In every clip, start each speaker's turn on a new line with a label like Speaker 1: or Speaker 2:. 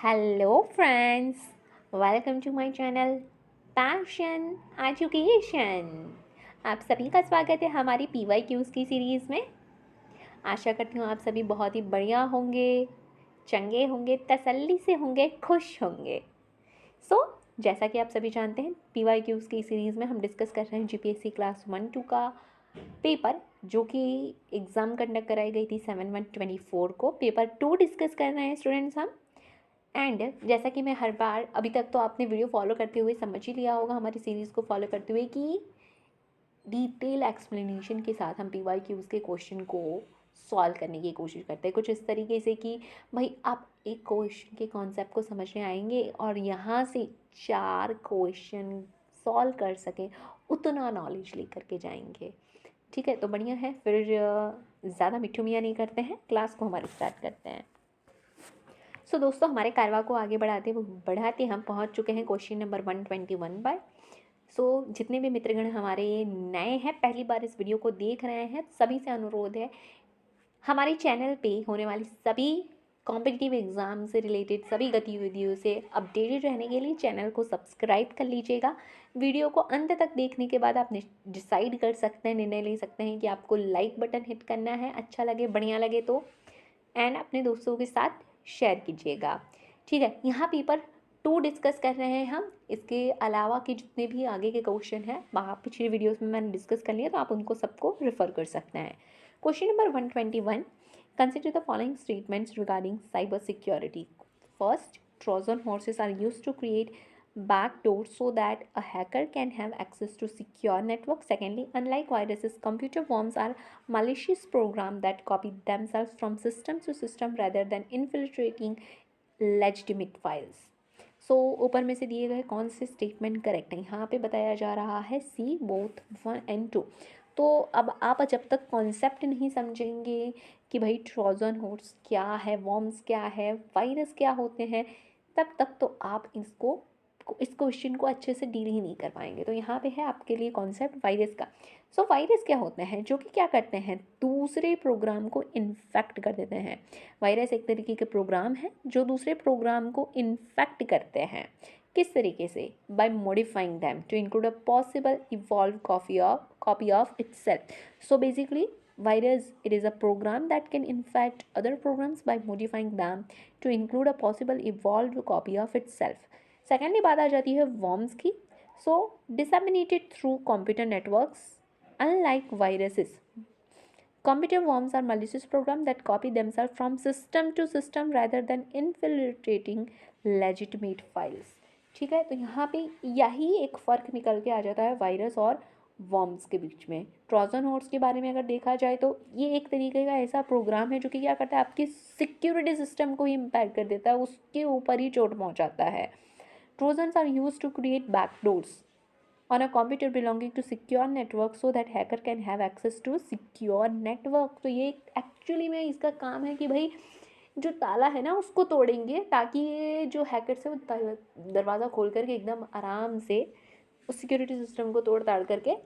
Speaker 1: Hello friends, welcome to my channel passion education. आप सभी का स्वागत है हमारी PYQs की सीरीज़ में। आशा करती हूँ आप सभी बहुत ही बढ़िया होंगे, चंगे होंगे, तसल्ली से होंगे, खुश होंगे। जैसा कि आप सभी जानते हैं, PYQs की सीरीज़ में हम डिस्कस कर रहे हैं GPSC क्लास 1-2 का पेपर, जो कि एग्ज़ाम कंडक्ट कराई गई थी 7/1/24 को। पेपर 2 डिस्कस कर रहे हैं स्टूडेंट्स हम। एंड जैसा कि मैं हर बार, अभी तक तो आपने वीडियो फॉलो करते हुए समझ ही लिया होगा हमारी सीरीज़ को फॉलो करते हुए, कि डिटेल एक्सप्लेनेशन के साथ हम PYQs के क्वेश्चन को सॉल्व करने की कोशिश करते हैं। कुछ इस तरीके से कि भाई आप एक क्वेश्चन के कॉन्सेप्ट को समझने आएंगे और यहाँ से 4 क्वेश्चन सॉल्व कर सकें, उतना नॉलेज लेकर के जाएंगे। ठीक है, तो बढ़िया है। फिर ज़्यादा मिठू मियाँ नहीं करते हैं, क्लास को हमारे स्टार्ट करते हैं। दोस्तों, हमारे कारवा को आगे बढ़ाते हम पहुंच चुके हैं क्वेश्चन नंबर 121 पर। जितने भी मित्रगण हमारे नए हैं, पहली बार इस वीडियो को देख रहे हैं, सभी से अनुरोध है, हमारे चैनल पे होने वाली सभी कॉम्पिटिटिव एग्ज़ाम से रिलेटेड सभी गतिविधियों से अपडेटेड रहने के लिए चैनल को सब्सक्राइब कर लीजिएगा। वीडियो को अंत तक देखने के बाद आप डिसाइड कर सकते हैं, निर्णय ले सकते हैं कि आपको लाइक बटन हिट करना है, अच्छा लगे, बढ़िया लगे तो, एंड अपने दोस्तों के साथ शेयर कीजिएगा। ठीक है, यहाँ पेपर 2 डिस्कस कर रहे हैं हम। इसके अलावा के जितने भी आगे के क्वेश्चन हैं, वहाँ पिछली वीडियोस में मैंने डिस्कस कर लिया, तो आप उनको सबको रेफर कर सकते हैं। Question number 121, consider the following statements regarding cyber security. First, Trojan horses are used to create backdoors so that a hacker can have access to secure networks. Secondly, unlike viruses, computer worms are malicious programs that copy themselves from system to system rather than infiltrating legitimate files. ऊपर में से दिए गए कौन से statement correct है? यहाँ पे बताया जा रहा है सी, बोथ 1 and 2। तो अब आप जब तक कॉन्सेप्ट नहीं समझेंगे कि भाई ट्रोजन हॉर्स क्या है, वॉर्म्स क्या है, वायरस क्या होते हैं, तब तक तो आप इस क्वेश्चन को अच्छे से डील ही नहीं कर पाएंगे। तो यहाँ पे है आपके लिए कॉन्सेप्ट वायरस का। वायरस क्या होते हैं? जो कि क्या करते हैं, दूसरे प्रोग्राम को इन्फेक्ट कर देते हैं। वायरस एक तरीके के प्रोग्राम है जो दूसरे प्रोग्राम को इन्फेक्ट करते हैं। किस तरीके से? By modifying them to include a possible evolve copy of itself. Basically virus, it is a program that can infect other programs by modifying them to include a possible evolved copy of itself. Secondly, बात आ जाती है worms की। Disseminated through computer networks, unlike viruses, computer worms are malicious programs that copy themselves from system to system rather than infiltrating legitimate files. ठीक है, तो यहाँ पे यही एक फ़र्क निकल के आ जाता है वायरस और वर्म्स के बीच में। ट्रोजन हॉर्स के बारे में अगर देखा जाए तो ये एक तरीके का ऐसा प्रोग्राम है जो कि क्या करता है, आपकी सिक्योरिटी सिस्टम को ही इम्पैक्ट कर देता है, उसके ऊपर ही चोट पहुँचाता है। Trojans are use to create backdoors on a computer belonging to secure network so that hacker can have access to secure network। तो ये एक्चुअली में इसका काम है कि भाई जो ताला है ना उसको तोड़ेंगे, ताकि ये जो हैकर्स है वो दरवाज़ा खोल करके एकदम आराम से उस सिक्योरिटी सिस्टम को तोड़ ताड़ करके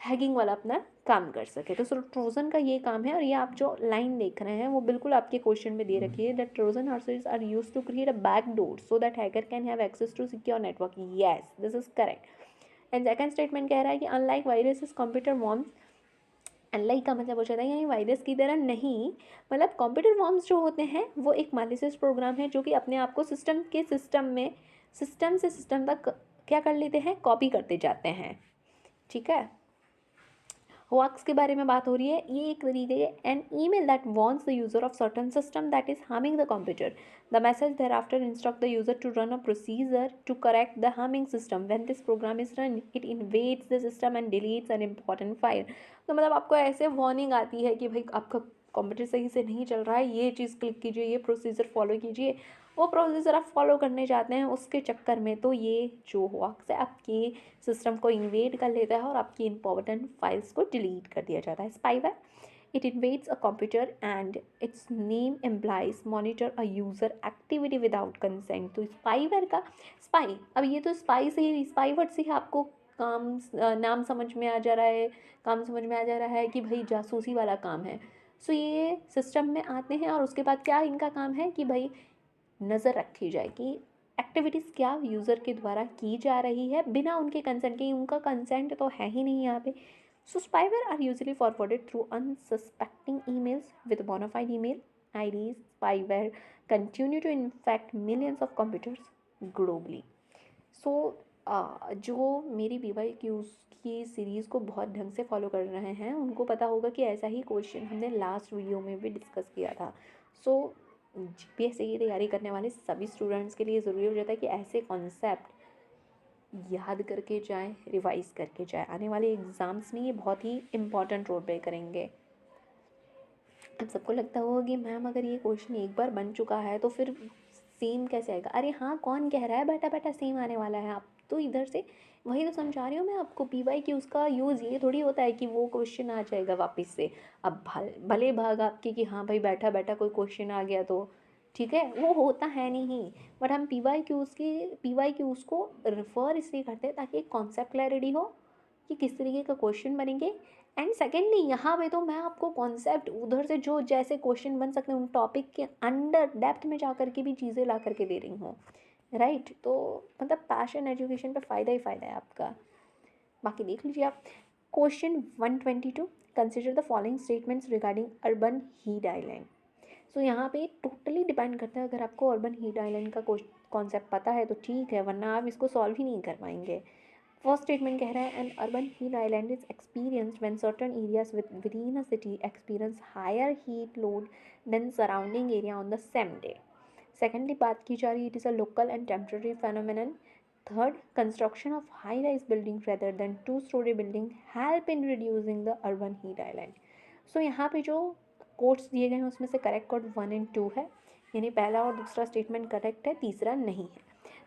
Speaker 1: हैकिंग वाला अपना काम कर सके। तो ट्रोजन का ये काम है। और ये आप जो लाइन देख रहे हैं वो बिल्कुल आपके क्वेश्चन में दे रखी है, that Trojan horses are use to create a back door so that hacker can have access to secure network. Yes, this is correct. And second statement कह रहा है कि unlike viruses computer worms, unlike का मतलब हो जाता है यानी वायरस की तरह नहीं, मतलब कंप्यूटर वॉर्म्स जो होते हैं वो एक मैलिशियस प्रोग्राम है जो कि अपने आप को सिस्टम से सिस्टम तक क्या कर लेते हैं, कॉपी करते जाते हैं। ठीक है, होएक्स के बारे में बात हो रही है। ये एक तरीके an email that warns the user of certain system that is harming the computer. The message thereafter instruct the user to run a procedure to correct the harming system. When this program is run, it invades the system and deletes an important file। तो मतलब आपको ऐसे warning आती है कि भाई आपका computer सही से नहीं चल रहा है, ये चीज़ क्लिक कीजिए, ये प्रोसीजर फॉलो कीजिए। वो प्रोसीजर आप फॉलो करने जाते हैं, उसके चक्कर में तो ये जो होएक्स है आपकी सिस्टम को इन्वेड कर लेता है और आपकी इंपॉर्टेंट फाइल्स को डिलीट कर दिया जाता है। Spyware, it invades a computer and its name employs monitor a user activity without consent. तो स्पाईवेयर का स्पाई, अब ये तो स्पाई से ही, स्पाईवर्ड से ही आपको नाम समझ में आ जा रहा है, काम समझ में आ जा रहा है कि भाई जासूसी वाला काम है। ये सिस्टम में आते हैं और उसके बाद क्या इनका काम है कि भाई नज़र रखी जाए कि एक्टिविटीज़ क्या यूज़र के द्वारा की जा रही है बिना उनके कंसेंट के। उनका कंसेंट तो है ही नहीं यहाँ पे। So spyware are usually forwarded through unsuspecting emails with bona fide email IDs. Spyware continue to infect millions of computers globally. So जो मेरी BYQs की सीरीज़ को बहुत ढंग से फॉलो कर रहे हैं उनको पता होगा कि ऐसा ही क्वेश्चन हमने लास्ट वीडियो में भी डिस्कस किया था। सो GPSC की तैयारी करने वाले सभी स्टूडेंट्स के लिए ज़रूरी हो जाता है कि ऐसे कॉन्सेप्ट याद करके जाएं, रिवाइज करके जाएं। आने वाले एग्ज़ाम्स में ये बहुत ही इम्पॉर्टेंट रोल प्ले करेंगे। अब सबको लगता होगा कि मैम अगर ये क्वेश्चन एक बार बन चुका है तो फिर सेम कैसे आएगा। अरे हाँ, कौन कह रहा है बेटा बेटा सेम आने वाला है। आप तो इधर से वही तो समझा रही हूँ मैं आपको। PY उसका यूज़ ये थोड़ी होता है कि वो क्वेश्चन आ जाएगा वापस से। अब भले भाग आपके कि हाँ भाई बैठा बैठा कोई क्वेश्चन आ गया तो ठीक है, वो होता है नहीं। बट हम PY को रेफ़र इसलिए करते हैं ताकि एक कॉन्सेप्ट क्लैरिटी हो कि किस तरीके का क्वेश्चन बनेंगे। एंड सेकेंडली यहाँ पे तो मैं आपको कॉन्सेप्ट उधर से जो जैसे क्वेश्चन बन सकते हैं उन टॉपिक के अंडर डेप्थ में जा कर के भी चीज़ें ला करके दे रही हूँ, राइट। तो मतलब पैशन एजुकेशन पे फ़ायदा ही फ़ायदा है आपका। बाकी देख लीजिए आप। Question 122, consider the following statements regarding urban heat island. So यहाँ पे टोटली डिपेंड करता है। अगर आपको अर्बन हीट आइलैंड का कॉन्सेप्ट पता है तो ठीक है, वरना आप इसको सॉल्व ही नहीं कर पाएंगे। फर्स्ट स्टेटमेंट कह रहा है an urban heat island is experienced when certain areas within a city experience higher heat load than surrounding area on the same day. Secondly बात की जा रही है, it is a local and temporary phenomenon. Third, construction of high rise building rather than two storey building help in reducing the urban heat island. So यहाँ पे जो quotes दिए गए हैं उसमें से करेक्ट कोड 1 एंड 2 है, यानी पहला और दूसरा स्टेटमेंट करेक्ट है, तीसरा नहीं है।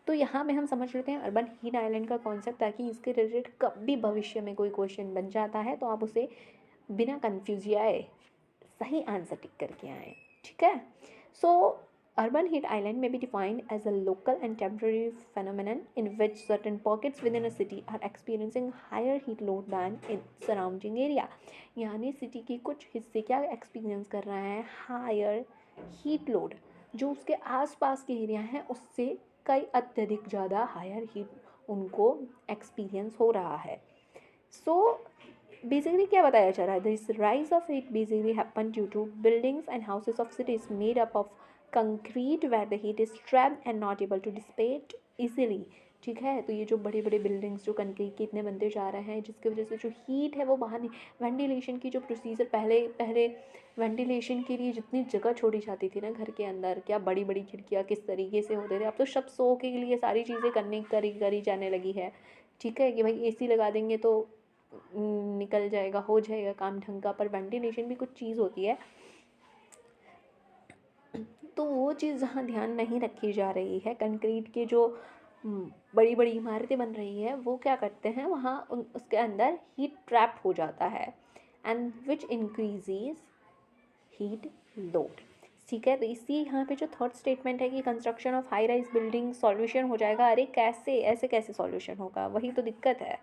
Speaker 1: तो यहाँ पे हम समझ लेते हैं अर्बन हीट आइलैंड का कॉन्सेप्ट, ताकि इसके रिलेटेड कभी भविष्य में कोई क्वेश्चन बन जाता है तो आप उसे बिना कन्फ्यूज आए सही आंसर टिक करके आए, ठीक है। सो urban heat island may be defined as a local and temporary phenomenon in which certain pockets within a city are experiencing higher heat load than its surrounding area. यानी city के कुछ हिस्से क्या experience कर रहे हैं, हायर हीट लोड, जो उसके आसपास के एरिया हैं उससे कई अत्यधिक ज़्यादा हायर हीट उनको एक्सपीरियंस हो रहा है। सो बेसिकली क्या बताया जा रहा है, this rise of heat basically happen due to buildings and houses of cities made up of concrete where the heat is trapped and not able to dissipate easily, ठीक है। तो ये जो बड़े बड़े बिल्डिंग्स जो कंक्रीट के इतने बनते जा रहे हैं जिसकी वजह से जो हीट है वो बाहर नहीं, वेंटिलेशन की जो प्रोसीजर पहले पहले वेंटिलेशन के लिए जितनी जगह छोड़ी जाती थी ना घर के अंदर, क्या बड़ी बड़ी खिड़कियाँ किस तरीके से होते थे, अब तो सब सो के लिए सारी चीज़ें करी जाने लगी है, ठीक है, कि भाई AC लगा देंगे तो निकल जाएगा, हो जाएगा काम ढंग का। पर वेंटिलेशन भी कुछ चीज़ होती है, तो वो चीज़ जहाँ ध्यान नहीं रखी जा रही है, कंक्रीट के जो बड़ी बड़ी इमारतें बन रही है वो क्या करते हैं, वहाँ उसके अंदर हीट ट्रैप हो जाता है and which increases heat load, ठीक है। तो इसी यहाँ पे जो थर्ड स्टेटमेंट है कि construction of high rise building solution हो जाएगा, अरे कैसे, ऐसे कैसे सॉल्यूशन होगा, वही तो दिक्कत है।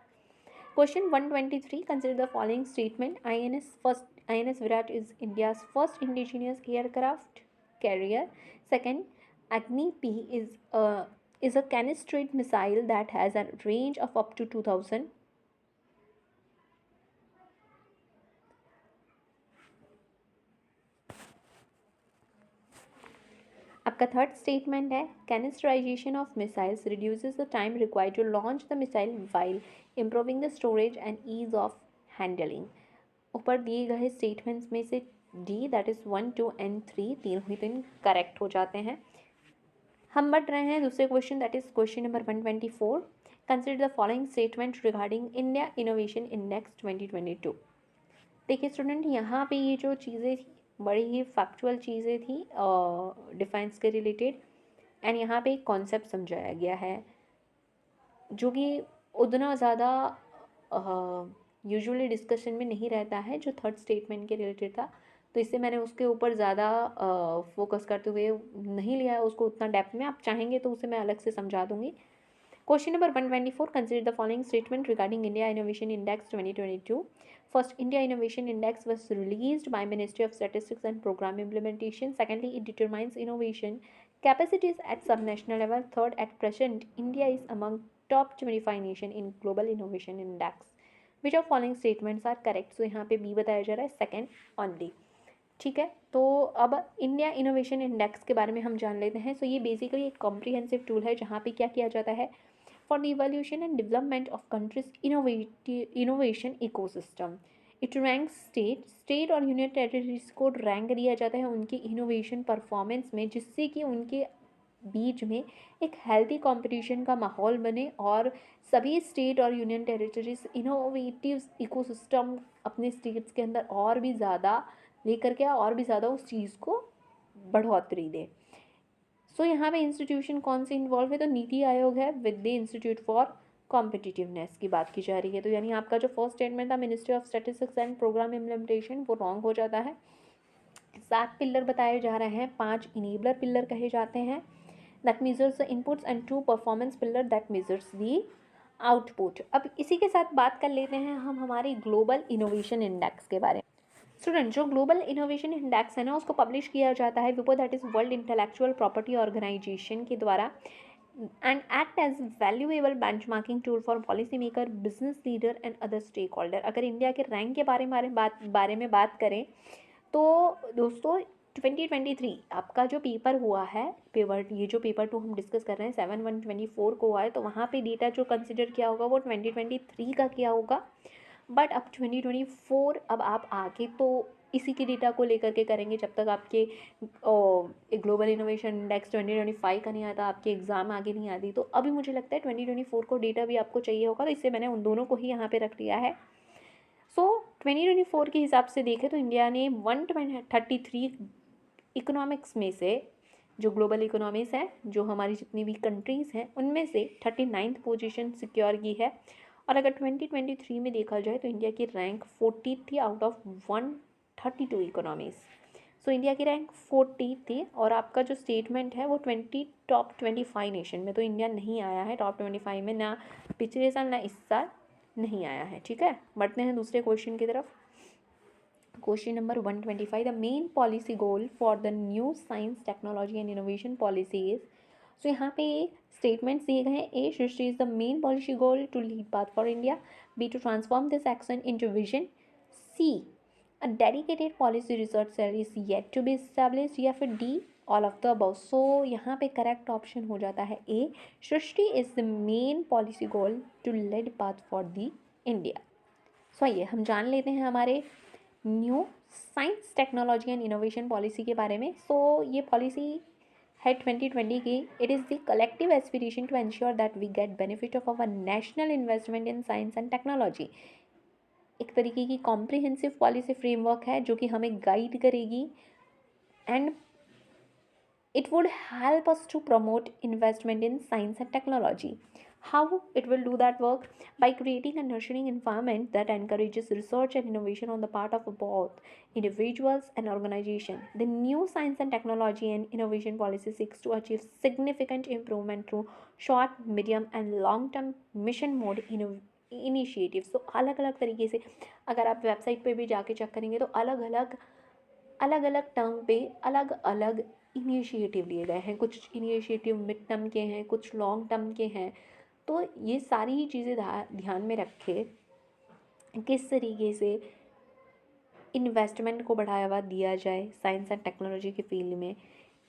Speaker 1: Question 123, consider the following statement. INS Virat is India's first indigenous aircraft carrier. Second, Agni P is a canistrate missile that has a range of up to 2000. आपका थर्ड स्टेटमेंट है, canisterisation of missiles reduces the time required to launch the missile while improving the storage and ease of handling. ऊपर दिए गए statements में से D, that is 1, 2 and 3, तीनों ही दिन correct हो जाते हैं। हम बढ़ रहे हैं दूसरे question, that is question number 124, consider the following statement regarding India innovation index 2022। देखिए स्टूडेंट, यहाँ पे ये जो चीज़ें थी बड़ी ही फैक्चुअल चीज़ें थी डिफेंस के रिलेटेड, एंड यहाँ पे एक कॉन्सेप्ट समझाया गया है जो कि उतना ज़्यादा यूजुअली डिस्कशन में नहीं रहता है, जो थर्ड स्टेटमेंट के रिलेटेड था, तो इससे मैंने उसके ऊपर ज़्यादा फोकस करते हुए नहीं लिया है उसको उतना डेप्थ में। आप चाहेंगे तो उसे मैं अलग से समझा दूँगी। Question number 124, consider the following statement regarding India Innovation Index 2022. First, India Innovation Index was released by Ministry of Statistics and Program Implementation. Secondly, it determines innovation capacities at subnational level. Third, at present, India is among top 25 nation in Global Innovation Index. Which of following statements are correct? So यहाँ पे B बताया जा रहा है, second only. ठीक है, तो अब इंडिया इनोवेशन इंडेक्स के बारे में हम जान लेते हैं. सो ये बेसिकली एक कॉम्प्रिहेंसिव टूल है जहाँ पे क्या किया जाता है, for the evolution and development of countries innovation ecosystem. It rank state और यूनियन टेरिटरीज को रैंक दिया जाता है उनकी इनोवेशन परफॉर्मेंस में, जिससे कि उनके बीच में एक हेल्दी कंपटीशन का माहौल बने और सभी स्टेट और यूनियन टेरिटरीज इनोवेटिव इकोसिस्टम अपने स्टेट्स के अंदर और भी ज़्यादा लेकर के और भी ज़्यादा उस चीज़ को बढ़ोतरी दे. सो यहाँ पे इंस्टीट्यूशन कौन से इन्वॉल्व है, तो नीति आयोग है with the institute for competitiveness की बात की जा रही है. तो यानी आपका जो फर्स्ट स्टेटमेंट था ministry of statistics and programme implementation, वो रॉन्ग हो जाता है. 7 पिलर बताए जा रहे हैं, 5 इनेबलर पिलर कहे जाते हैं that measures the inputs and 2 performance pillar that measures the output. अब इसी के साथ बात कर लेते हैं हम हमारे ग्लोबल इनोवेशन इंडेक्स के बारे में. स्टूडेंट, जो ग्लोबल इनोवेशन इंडेक्स है ना, उसको पब्लिश किया जाता है विपो, that is world intellectual property organisation के द्वारा, and act as valuable benchmarking tool for policy maker, business leader and other stake holder. अगर इंडिया के रैंक के बारे में बात करें तो दोस्तों 2023 आपका जो पेपर हुआ है, ये जो पेपर 2 हम डिस्कस कर रहे हैं 7/1/24 को हुआ है, तो वहाँ पे डेटा जो कंसिडर किया होगा वो 2023 का किया होगा. बट अब 2024 अब आप आगे तो इसी के डेटा को लेकर के करेंगे जब तक आपके ग्लोबल इनोवेशन इंडेक्स 2025 का नहीं आता, आपके एग्ज़ाम आगे नहीं आती. तो अभी मुझे लगता है 2024 को डेटा भी आपको चाहिए होगा, तो इससे मैंने उन दोनों को ही यहाँ पे रख लिया है. सो 2024 के हिसाब से देखें तो इंडिया ने 133 इकोनॉमिक्स में से, जो ग्लोबल इकोनॉमीज़ हैं, जो हमारी जितनी भी कंट्रीज़ हैं, उनमें से 39th पोजीशन सिक्योर की है. और अगर 2023 में देखा जाए तो इंडिया की रैंक 40 थी out of 132 economies. So India की रैंक 40 थी और आपका जो स्टेटमेंट है वो टॉप 25 नेशन में, तो इंडिया नहीं आया है टॉप 25 में, ना पिछले साल ना इस साल नहीं आया है. ठीक है, बढ़ते हैं दूसरे क्वेश्चन की तरफ. Question number 125, the main policy goal for the new science technology and innovation policy is. So यहाँ पे स्टेटमेंट्स दिए गए हैं. A, Srishti is the main policy goal to lead path for India. B, to transform this action into vision. C, a dedicated policy research cell is yet to be established. या फिर D, all of the above. So यहाँ पे correct option हो जाता है A, Srishti is the main policy goal to lead path for the India. So आइए हम जान लेते हैं हमारे new science technology and innovation policy के बारे में. सो ये पॉलिसी है 2020 की. It is the collective aspiration to ensure that we get benefit of our national investment in science and technology. एक तरीके की कॉम्प्रिहेंसिव पॉलिसी फ्रेमवर्क है जो कि हमें गाइड करेगी and it would help us to promote investment in science and technology. How it will do that work? By creating a nurturing environment that encourages research and innovation on the part of both individuals and organizations. The new science and technology and innovation policy seeks to achieve significant improvement through short, medium and long-term mission mode initiative. So अलग अलग तरीके से अगर आप website पे भी जाके check करेंगे तो अलग अलग टर्म पे अलग अलग इनिशिएटिव लिए गए हैं. कुछ इनिशिएटिव मिड टर्म के हैं, कुछ लॉन्ग टर्म के हैं. तो ये सारी ही चीज़ें ध्यान में रखे किस तरीके से इन्वेस्टमेंट को बढ़ावा दिया जाए साइंस एंड टेक्नोलॉजी के फील्ड में,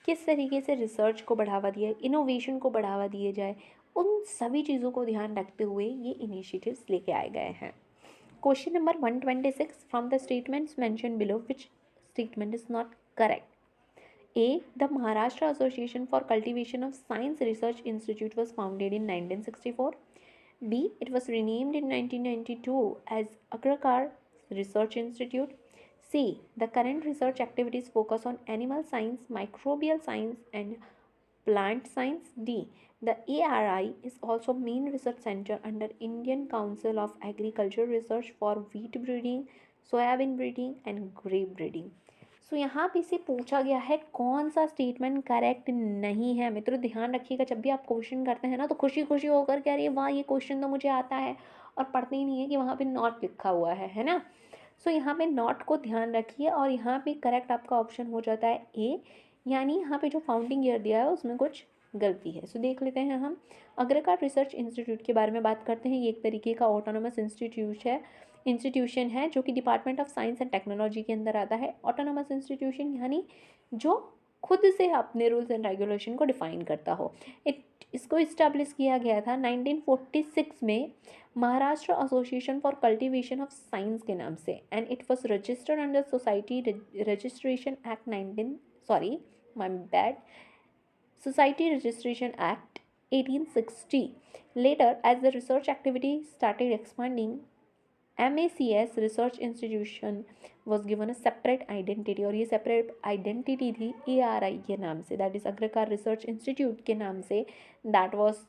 Speaker 1: किस तरीके से रिसर्च को बढ़ावा दिया, इनोवेशन को बढ़ावा दिए जाए, उन सभी चीज़ों को ध्यान रखते हुए ये इनिशिएटिव्स लेके आए गए हैं. Question number 126, from the statements mention below which statement is not correct. A, the Maharashtra Association for Cultivation of Science Research Institute was founded in 1964. B, it was renamed in 1992 as Agrakar Research Institute. C, the current research activities focus on animal science, microbial science and plant science. D, the ARI is also main research center under Indian Council of Agriculture Research for wheat breeding, soybean breeding and grape breeding. सो यहाँ पे से पूछा गया है कौन सा statement correct नहीं है. मित्रों ध्यान रखिएगा, जब भी आप क्वेश्चन करते हैं ना तो खुशी खुशी होकर के अरे वाह ये क्वेश्चन तो मुझे आता है, और पढ़ते ही नहीं है कि वहाँ पे नॉट लिखा हुआ है ना. सो यहाँ पे नॉट को ध्यान रखिए और यहाँ पे करेक्ट आपका ऑप्शन हो जाता है ए, यानी यहाँ पे जो फाउंडिंग ईयर दिया है उसमें कुछ गलती है। सो देख लेते हैं हम। अग्रकार रिसर्च इंस्टीट्यूट के बारे में बात करते हैं। ये एक तरीके का ऑटोनोमस इंस्टीट्यूशन है जो कि department of science and technology के अंदर आता है। ऑटोनोमस इंस्टीट्यूशन यानी जो खुद से अपने रूल्स एंड रेगुलेशन को डिफाइन करता हो। इसको इस्टेब्लिश किया गया था 1946 में Maharashtra association for cultivation of science के नाम से, and it was registered under society registration act 19 sorry my bad Society Registration Act 1860. Later, as the research activity started expanding, MACS Research Institution was given a separate identity, और ये separate identity थी ARI के नाम से, that is अग्रकार research institute के नाम से, that was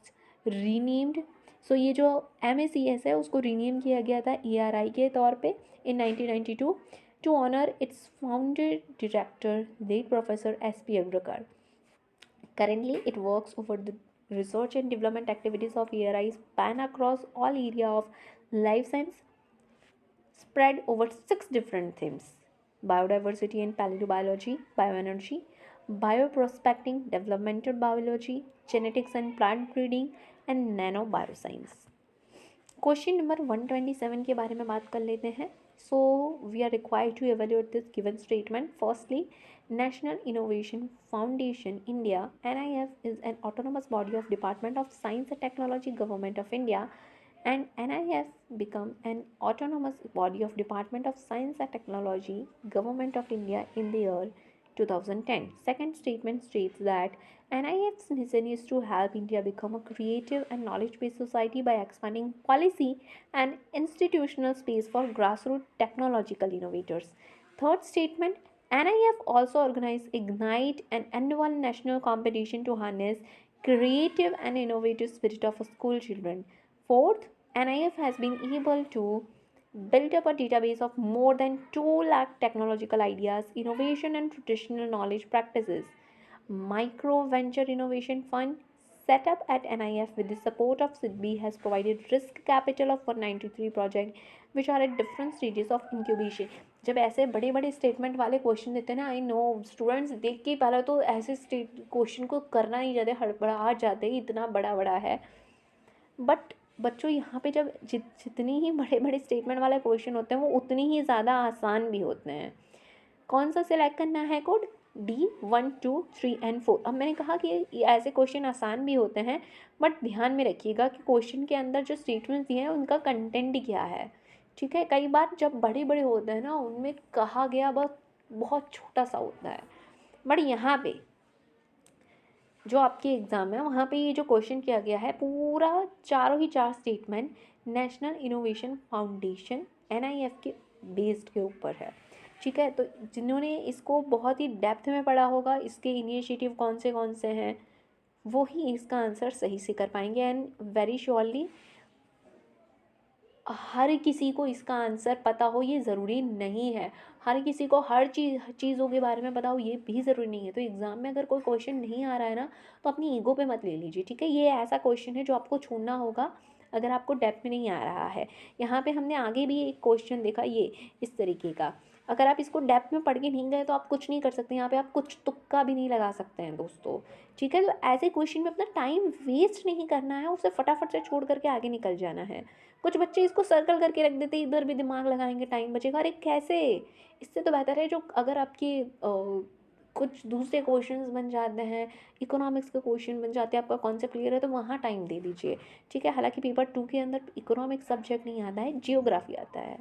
Speaker 1: renamed. So ये जो MACS है उसको रीनेम किया गया था ARI के तौर पे in 1992 to honor its founder director late Professor SP Agrakar. Currently, it works over the research and development activities of ARI span across all area of life science, spread over 6 different themes: biodiversity and paleobiology, bioenergy, bioprospecting, developmental biology, genetics and plant breeding, and nanobioscience. Question number 127 के बारे में बात कर लेते हैं. So we are required to evaluate this given statement. Firstly, National Innovation Foundation India (NIF) is an autonomous body of Department of Science and Technology, Government of India, and NIF become an autonomous body of Department of Science and Technology, Government of India in the year 2010. Second statement states that NIF's mission is to help India become a creative and knowledge-based society by expanding policy and institutional space for grassroots technological innovators. Third statement, NIF also organizes Ignite, an annual national competition to harness creative and innovative spirit of school children. Fourth, NIF has been able to built up a database of more than 2 lakh technological ideas, innovation and traditional knowledge practices. Micro Venture Innovation Fund, set up at NIF with the support of SIDBI, has provided risk capital of 193 projects which are at different stages of incubation. जब ऐसे बड़े बड़े statement वाले question देते हैं ना, I know students देख के पहले तो ऐसे क्वेश्चन को करना नहीं चाहते, हड़बड़ा जाते, इतना बड़ा बड़ा है. बट बच्चों यहाँ पे जब जितनी ही बड़े बड़े स्टेटमेंट वाले क्वेश्चन होते हैं वो उतनी ही ज़्यादा आसान भी होते हैं. कौन सा सिलेक्ट करना है कोड? D1, 2, 3 and 4. अब मैंने कहा कि ऐसे क्वेश्चन आसान भी होते हैं, बट ध्यान में रखिएगा कि क्वेश्चन के अंदर जो स्टेटमेंट्स दिए हैं उनका कंटेंट क्या है. ठीक है, कई बार जब बड़े बड़े होते हैं ना उनमें कहा गया बहुत छोटा सा होता है, बट यहाँ पे जो आपके एग्ज़ाम है वहाँ पे ये जो क्वेश्चन किया गया है पूरा चारों ही चार statement national innovation foundation NIF के बेस्ड के ऊपर है. ठीक है, तो जिन्होंने इसको बहुत ही डेप्थ में पढ़ा होगा, इसके इनिशिएटिव कौन से हैं, वो ही इसका आंसर सही से कर पाएंगे. एंड वेरी श्योरली हर किसी को इसका आंसर पता हो ये ज़रूरी नहीं है. हर किसी को हर चीज़ों के बारे में पता हो ये भी ज़रूरी नहीं है. तो एग्ज़ाम में अगर कोई क्वेश्चन नहीं आ रहा है ना तो अपनी ईगो पे मत ले लीजिए. ठीक है, ये ऐसा क्वेश्चन है जो आपको छोड़ना होगा अगर आपको डेप्थ में नहीं आ रहा है. यहाँ पे हमने आगे भी एक क्वेश्चन देखा ये इस तरीके का. अगर आप इसको डेप्थ में पढ़ के नहीं गए तो आप कुछ नहीं कर सकते. यहाँ पे आप कुछ तुक्का भी नहीं लगा सकते हैं दोस्तों. ठीक है, तो ऐसे क्वेश्चन में अपना टाइम वेस्ट नहीं करना है, उसे फटाफट से छोड़ करके आगे निकल जाना है. कुछ बच्चे इसको सर्कल करके रख देते, इधर भी दिमाग लगाएंगे टाइम बचेगा. अरे कैसे? इससे तो बेहतर है जो अगर आपके कुछ दूसरे क्वेश्चंस बन जाते हैं, इकोनॉमिक्स के क्वेश्चन बन जाते हैं, आपका कॉन्सेप्ट क्लियर है तो वहाँ टाइम दे दीजिए. ठीक है, हालांकि पेपर 2 के अंदर इकोनॉमिक्स सब्जेक्ट नहीं आता है, जियोग्राफी आता है.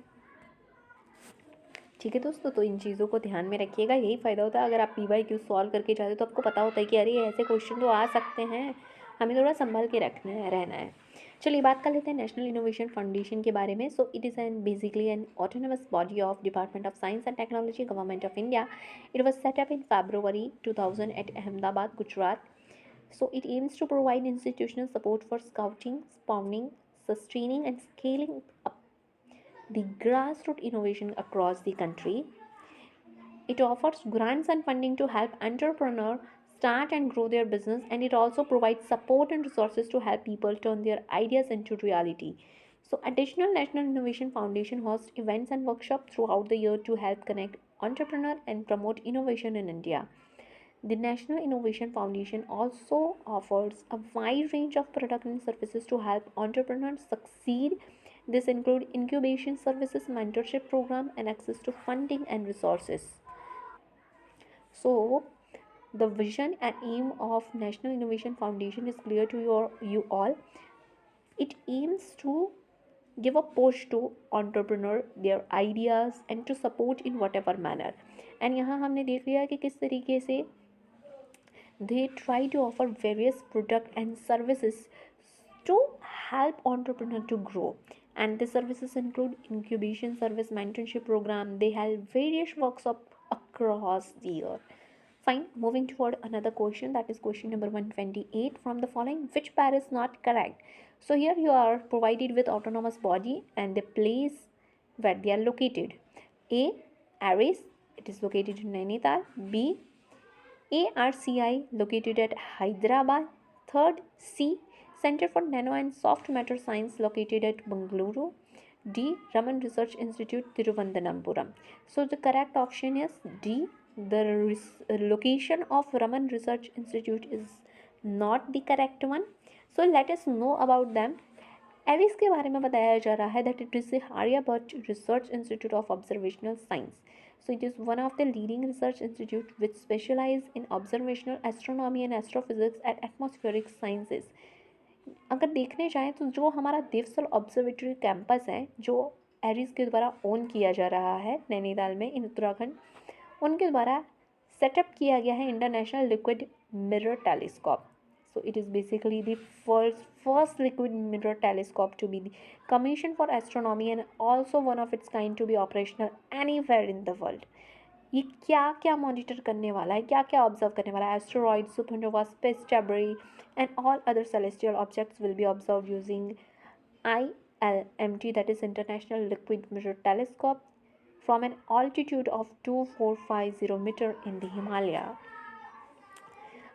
Speaker 1: ठीक है दोस्तों, तो इन चीज़ों को ध्यान में रखिएगा. यही फ़ायदा होता है अगर आप PYQ सॉल्व करके जाते हो तो आपको पता होता है कि अरे ऐसे क्वेश्चन तो आ सकते हैं, हमें थोड़ा संभल के रहना है. चलिए बात कर लेते हैं नेशनल इनोवेशन फाउंडेशन के बारे में. So it is an basically an autonomous body of department of science and technology, government of India. It was set up in February 2000 at Ahmedabad, Gujarat. So it aims to provide institutional support for scouting, spawning, sustaining and scaling up the grassroots innovation across the country. It offers grants and funding to help entrepreneurs start and grow their business, and it also provides support and resources to help people turn their ideas into reality. So, additional National Innovation Foundation hosts events and workshops throughout the year to help connect entrepreneurs and promote innovation in India. The National Innovation Foundation also offers a wide range of products and services to help entrepreneurs succeed. This include incubation services, mentorship program, and access to funding and resources. So, the vision and aim of National Innovation Foundation is clear to you all. It aims to give a push to entrepreneur, their ideas, and to support in whatever manner. And यहाँ हमने देख लिया कि किस तरीके से they try to offer various products and services to help entrepreneur to grow. And the services include incubation service, mentorship program. They help various workshops across the year. Fine, moving toward another question, that is question number 128. From the following, which pair is not correct? So here you are provided with autonomous body and the place where they are located. A. Aries, it is located in Nainital. B. ARCI, located at Hyderabad. Third, C. Center for Nano and Soft Matter Science, located at Bengaluru. D. Raman Research Institute, Thiruvananthapuram. So the correct option is D. The location of Raman Research Institute is not the correct one. So let us know about them. ARIES के बारे में बताया जा रहा है that it is Aryabhatta research institute of observational science. So it is one of the leading research institute which specialize in observational astronomy and astrophysics and atmospheric sciences. अगर देखने जाएँ तो जो हमारा देवसल ऑब्जर्वेटरी कैंपस है जो एरिस के द्वारा ओन किया जा रहा है नैनीताल में इन उत्तराखंड, उनके द्वारा सेटअप किया गया है international liquid mirror telescope. So it is basically the first liquid mirror telescope to be commissioned for astronomy and also one of its kind to be operational anywhere in the world. ये क्या क्या monitor करने वाला है, क्या क्या observe करने वाला है? Asteroid, supernova, space debris and all other celestial objects will be observe using ILMT, that is International Liquid Mirror Telescope, from an altitude of 2450 meter in the Himalaya.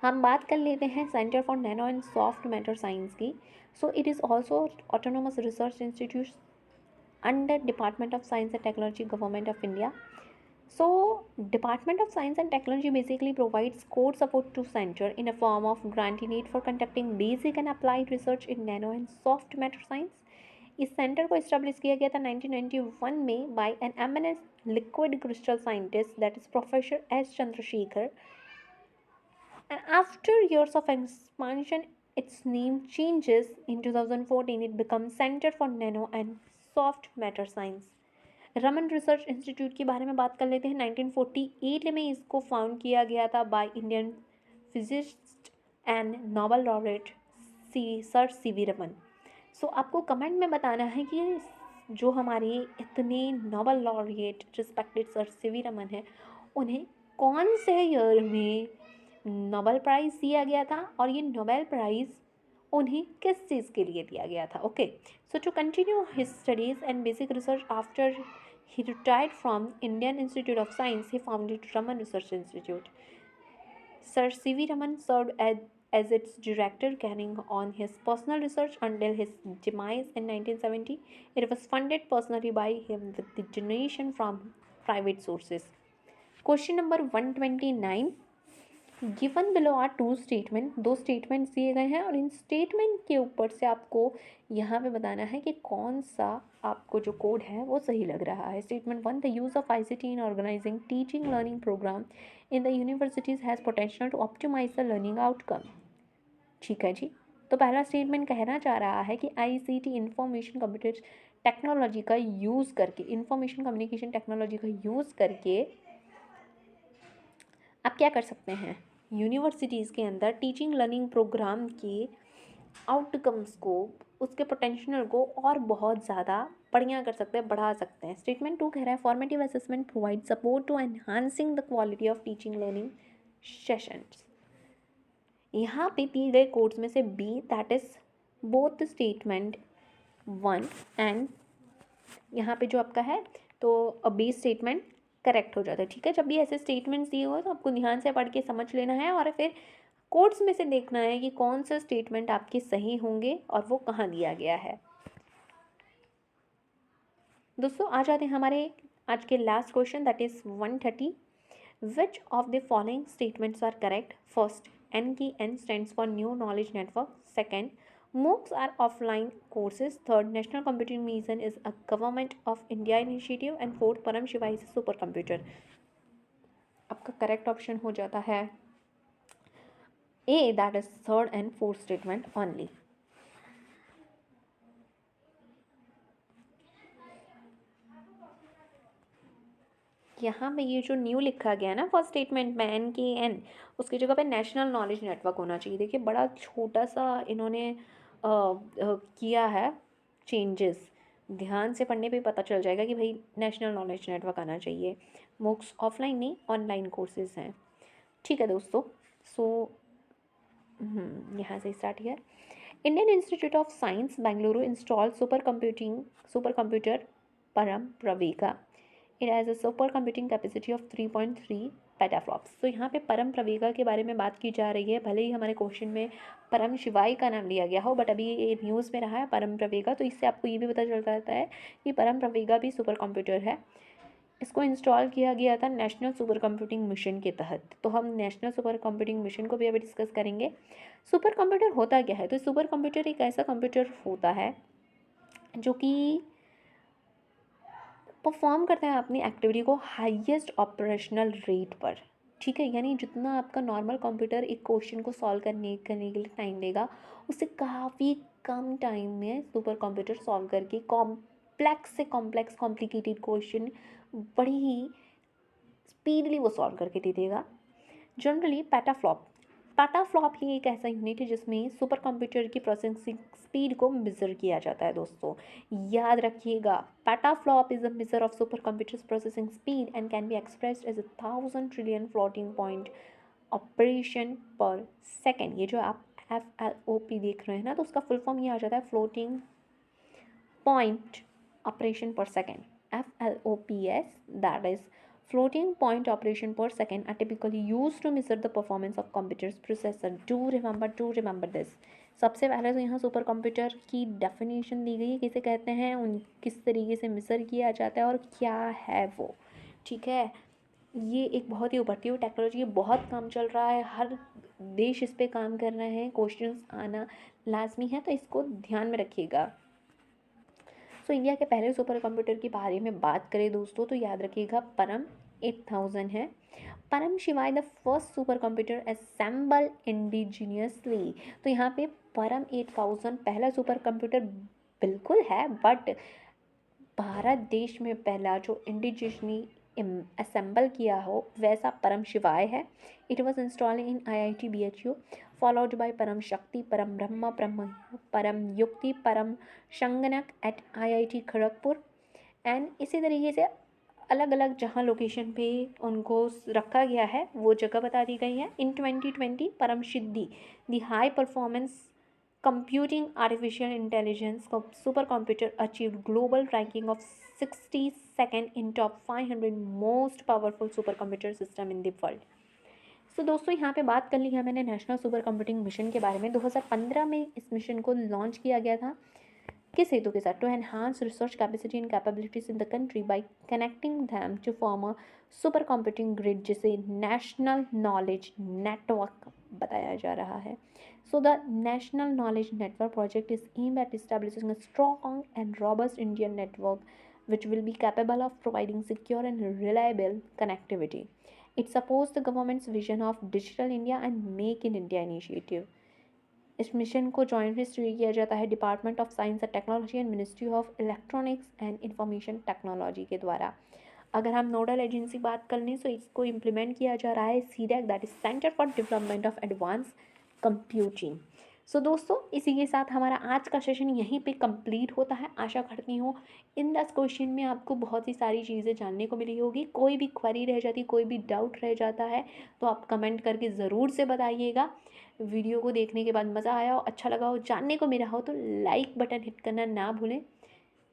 Speaker 1: हम बात कर लेते हैं centre for nano and soft matter science की. So it is also autonomous research institute under department of science and technology, government of India. So, Department of Science and Technology basically provides core support to center in a form of granting aid for conducting basic and applied research in nano and soft matter science. इस centre को establish किया गया था 1991 में by an eminent liquid crystal scientist that is professor S Chandrasekhar. And after years of expansion, its name changes. In 2014, it becomes Center for Nano and Soft Matter Science. Raman research institute के बारे में बात कर लेते हैं. 1948 में इसको फाउंड किया गया था by Indian physicist and Nobel laureate sir C V Raman. So आपको कमेंट में बताना है कि जो हमारे इतने Nobel laureate respected sir C V Raman है उन्हें कौन से ईयर में नोबेल प्राइज़ दिया गया था और ये नोबेल प्राइज़ उन्हें किस चीज़ के लिए दिया गया था. Okay, so to continue his studies and basic research after he retired from Indian Institute of Science, he founded Raman Research Institute. Sir C.V. Raman served as its director, carrying on his personal research until his demise in 1970. It was funded personally by him with the donation from private sources. Question number 129. Given below are two statement. दो स्टेटमेंट्स दिए गए हैं और इन statement के ऊपर से आपको यहाँ पे बताना है कि कौन सा आपको जो कोड है वो सही लग रहा है. Statement 1, the use of ICT in organising teaching learning programme in the universities has potential to optimise the learning outcome. ठीक है जी. तो पहला स्टेटमेंट कहना चाह रहा है कि ICT इंफॉर्मेशन कंप्यूटर टेक्नोलॉजी का यूज़ करके, इंफॉर्मेशन कम्युनिकेशन टेक्नोलॉजी का यूज़ करके आप क्या कर सकते हैं, यूनिवर्सिटीज़ के अंदर टीचिंग लर्निंग प्रोग्राम के आउटकम्स को, उसके पोटेंशियल को और बहुत ज़्यादा बढ़िया कर सकते हैं, बढ़ा सकते हैं. स्टेटमेंट 2 कह रहा है formative assessment provide support to enhancing the quality of teaching learning sessions. यहाँ पे दिए गए कोड्स में से B, that is both statement 1 and यहाँ पे जो आपका है तो बी स्टेटमेंट करेक्ट हो जाता है. ठीक है, जब भी ऐसे स्टेटमेंट्स दिए हुए तो आपको ध्यान से पढ़ के समझ लेना है और फिर कोड्स में से देखना है कि कौन सा स्टेटमेंट आपके सही होंगे और वो कहाँ दिया गया है. दोस्तों आ जाते हैं हमारे आज के last question, that is 130. Which of the following statements are correct? First, N K N stands for new knowledge network. Second, MOOCs are offline courses. Third, National Computing Mission is a Government of India initiative. And fourth, Param Shiva is a supercomputer. आपका correct option हो जाता है A, that is third and fourth statement only. यहाँ पे ये जो new लिखा गया ना फर्स्ट स्टेटमेंट में एन के एन, उसकी जगह पे नेशनल नॉलेज नेटवर्क होना चाहिए. देखिए बड़ा छोटा सा इन्होंने किया है चेंजेस. ध्यान से पढ़ने पे पता चल जाएगा कि भाई नेशनल नॉलेज नेटवर्क आना चाहिए. MOOCs ऑफलाइन नहीं ऑनलाइन कोर्सेज हैं. ठीक है दोस्तों. सो यहाँ से स्टार्ट किया. Indian institute of science Bengaluru install super computer Param Pravega. It has a super computing capacity of 3.3 petaflops. तो यहाँ पे परम प्रवेगा के बारे में बात की जा रही है. भले ही हमारे क्वेश्चन में परम शिवाई का नाम लिया गया हो, बट अभी ये न्यूज़ में रहा है परम प्रवेगा. तो इससे आपको ये भी पता चल जाता है कि परम प्रवेगा भी सुपर कंप्यूटर है. इसको इंस्टॉल किया गया था नेशनल सुपर कंप्यूटिंग मिशन के तहत. तो हम नेशनल सुपर कंप्यूटिंग मिशन को भी अभी डिस्कस करेंगे. सुपर कंप्यूटर होता क्या है? तो सुपर कंप्यूटर एक ऐसा कंप्यूटर होता है जो कि परफॉर्म करता है अपनी एक्टिविटी को हाईएस्ट ऑपरेशनल रेट पर. ठीक है, यानी जितना आपका नॉर्मल कंप्यूटर एक क्वेश्चन को सॉल्व करने के लिए टाइम लेगा, उससे काफ़ी कम टाइम में सुपर कंप्यूटर सॉल्व करके कॉम्प्लेक्स से कॉम्प्लिकेटेड क्वेश्चन बड़ी ही स्पीडली वो सॉल्व करके दे देगा. जनरली पेटाफ्लॉप ही एक ऐसा यूनिट है जिसमें सुपर कंप्यूटर की प्रोसेसिंग स्पीड को मेज़र किया जाता है. दोस्तों याद रखिएगा, petaflop is a measure of super computers processing speed and can be expressed as 1000 trillion floating point operation per second. ये जो आप FLOP देख रहे हैं ना, तो उसका फुल फॉर्म ये आ जाता है floating point operation per second. FLOPS, that is floating point operation per second, are typically used to measure the performance of computer's processor. Do remember this. सबसे पहले तो यहाँ सुपर कंप्यूटर की डेफिनेशन दी गई है, किसे कहते हैं, उन किस तरीके से मेजर किया जाता है और क्या है वो. ठीक है, ये एक बहुत ही उभरती हुई टेक्नोलॉजी है. बहुत काम चल रहा है, हर देश इस पे काम कर रहे हैं. क्वेश्चंस आना लाजमी है, तो इसको ध्यान में रखिएगा. सो इंडिया के पहले सुपर कंप्यूटर के बारे में बात करें दोस्तों, तो याद रखिएगा परम 8000 है. परम शिवाय the first super computer assemble indigenously. तो यहाँ पे परम 8000 पहला सुपर कंप्यूटर बिल्कुल है, बट भारत देश में पहला जो इंडिजिनी असेंबल किया हो वैसा परम शिवाय है. It was installed in IIT BHU, followed by परम शक्ति, परम ब्रह्म, परम युक्ति, परम संगणक एट IIT खड़गपुर. एंड इसी तरीके से अलग अलग जहाँ लोकेशन पे उनको रखा गया है वो जगह बता दी गई है. In 2020 Param Siddhi the high performance computing artificial intelligence supercomputer achieved global ranking of 62nd in top 500 most powerful supercomputer system in the world. सो दोस्तों यहाँ पे बात कर ली है मैंने नेशनल सुपर कंप्यूटिंग मिशन के बारे में. 2015 में इस मिशन को लॉन्च किया गया था. किस हेतु के साथ? To enhance research capacity and capabilities in the country by connecting them to form a super computing grid, जिसे नेशनल नॉलेज नेटवर्क बताया जा रहा है. So the National Knowledge Network project is aimed at establishing a strong and robust Indian network which will be capable of providing secure and reliable connectivity. It supports the government's vision of Digital India and Make in India initiative. इस mission को jointly steer किया जाता है department of science and technology and ministry of electronics and information technology के द्वारा. अगर हम nodal agency बात कर लें तो इसको इम्प्लीमेंट किया जा रहा है CDAC, that is centre for development of advance computing. So दोस्तों इसी के साथ हमारा आज का सेशन यहीं पे कंप्लीट होता है. आशा करती हूँ इन 10 क्वेश्चन में आपको बहुत ही सारी चीज़ें जानने को मिली होगी. कोई भी क्वेरी रह जाती, कोई भी डाउट रह जाता है तो आप कमेंट करके ज़रूर से बताइएगा. वीडियो को देखने के बाद मज़ा आया हो, अच्छा लगा हो, जानने को मिला हो तो लाइक बटन हिट करना ना भूलें.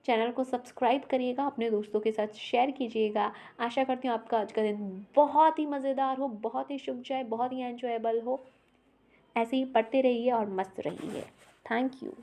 Speaker 1: चैनल को सब्सक्राइब करिएगा, अपने दोस्तों के साथ शेयर कीजिएगा. आशा करती हूँ आपका आज का दिन बहुत ही मज़ेदार हो, बहुत ही शुभ जाए, बहुत ही एंजॉयबल हो. ऐसे ही पढ़ते रहिए और मस्त रहिए. Thank you.